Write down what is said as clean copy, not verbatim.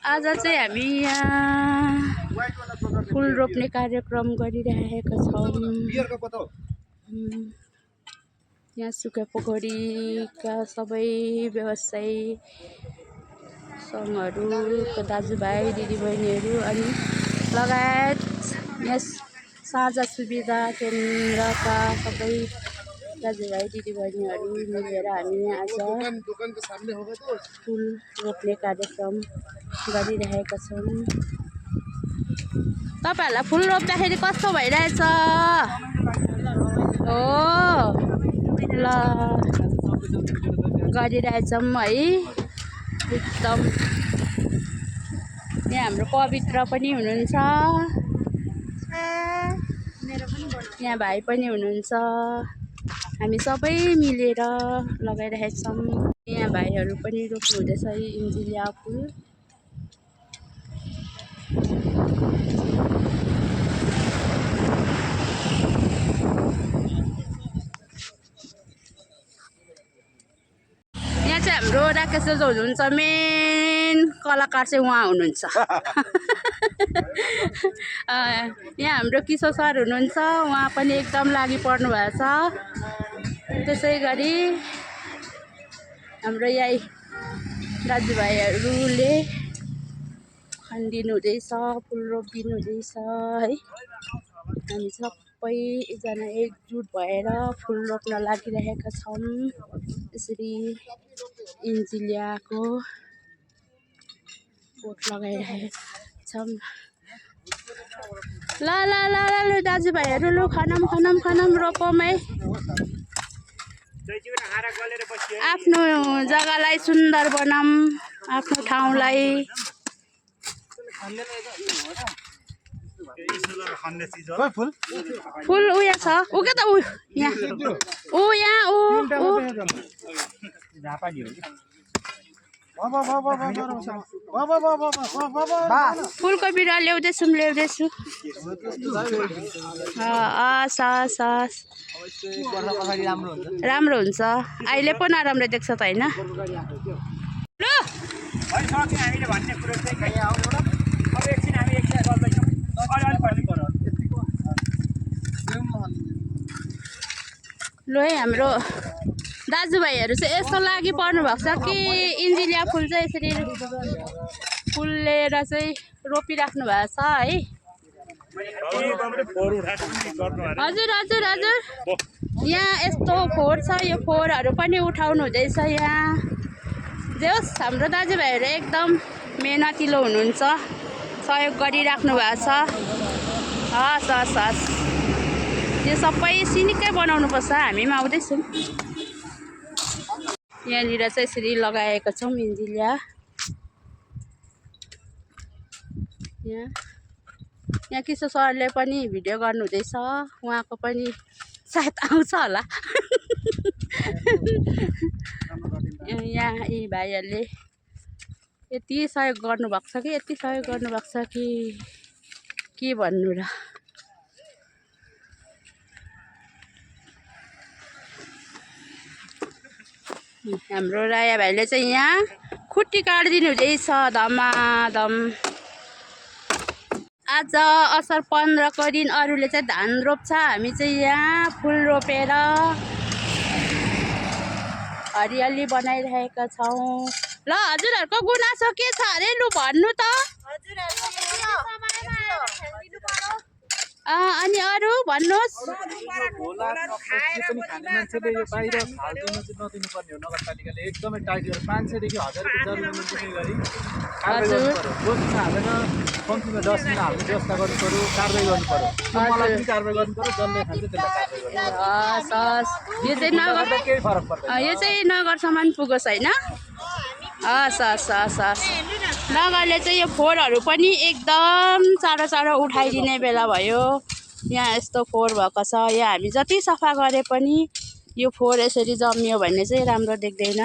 आज चाहिँ हामी यहाँ फुल रोप्ने कार्यक्रम गरिरहेका छौँ। यहाँ सुके पोखरीका सबै व्यवसायी सङ्घहरूको दाजुभाइ दिदीबहिनीहरू अनि लगायत यस साझा सुविधा केन्द्रका सबै दाजुभाइ दिदीबहिनीहरू मिलेर हामी आज फुल रोप्ने कार्यक्रम गरिरहेका छौँ। तपाईहरुलाई फुल रोप्दाखेरि कस्तो भइरहेछ? हो ल गरिरहेछौँ है एकदम। यहाँ हाम्रो पवित्र पनि हुनुहुन्छ, यहाँ भाइ पनि हुनुहुन्छ। हामी सबै मिलेर लगाइरहेछौँ। यहाँ भाइहरू पनि रोप्नु हुँदैछ इन्जिलिया फुल। यहाँ चाहिँ हाम्रो राकेश दाजु हुनुहुन्छ, मेन कलाकार चाहिँ उहाँ हुनुहुन्छ। यहाँ हाम्रो किशोर सर हुनुहुन्छ, उहाँ पनि एकदम लागि पर्नु भएको छ। त्यसै गरी हाम्रो यही दाजुभाइहरूले खनिदिनु हुँदैछ, फुल रोपिदिनु हुँदैछ है। हामी सबैजना एकजुट भएर फुल रोप्न लागिरहेका छौँ। यसरी इन्जिलियाको बोट लगाइरहेका छौँ। ल ल ल ल दाजुभाइहरू लु खनम रोपौँ है। आफ्नो जग्गालाई सुन्दर बनाऊँ, आफ्नो ठाउँलाई। फुल उयो छ उ के त उ यहाँ उ यहाँ उ फुलको बिरुवा ल्याउँदैछु। हस् हस् हस् राम्रो हुन्छ। अहिले पो नराम्रो देख्छ त होइन? ल है हाम्रो दाजुभाइहरू चाहिँ यस्तो लागि पर्नु भएको छ कि इन्जिलिया फुल चाहिँ यसरी फुलेर चाहिँ रोपिराख्नु भएको छ है। हजुर हजुर हजुर यहाँ यस्तो फोहोर छ, यो फोहोरहरू पनि उठाउनु हुँदैछ यहाँ। जे होस् हाम्रो दाजुभाइहरू एकदम मेहनतिलो हुनुहुन्छ, सहयोग गरिराख्नु भएको छ। हस् हस् हस् यो सबै सिनिकै बनाउनुपर्छ। हामी पनि आउँदैछौँ। यहाँनिर चाहिँ यसरी लगाएका छौँ इन्जिलिया। यहाँ किशोर सरले पनि भिडियो गर्नुहुँदैछ, उहाँको पनि सायद आउँछ होला। यहाँ यी भाइहरूले यति सहयोग गर्नुभएको छ कि यति सहयोग गर्नुभएको छ कि के भन्नु र। हाम्रो राया भाइले चाहिँ यहाँ खुट्टी काटिदिनु हुँदैछ धमाधम। आज असार 15 को दिन अरूले चाहिँ धान रोप्छ, हामी चाहिँ यहाँ फुल रोपेर हरियाली बनाइरहेका छौँ। ल हजुरहरूको गुनासो के छ अरे लु भन्नु त। अनि अरू भन्नुहोस्। यो चाहिँ नगरसम्म पुगोस् होइन? हस् हस् हस् हस् नगरले चाहिँ यो फोहोरहरू पनि एकदम चाँडो उठाइदिने बेला भयो। यहाँ यस्तो फोहोर भएको छ, यहाँ हामी जति सफा गरे पनि यो फोहोर यसरी जमियो भने चाहिँ राम्रो देख्दैन।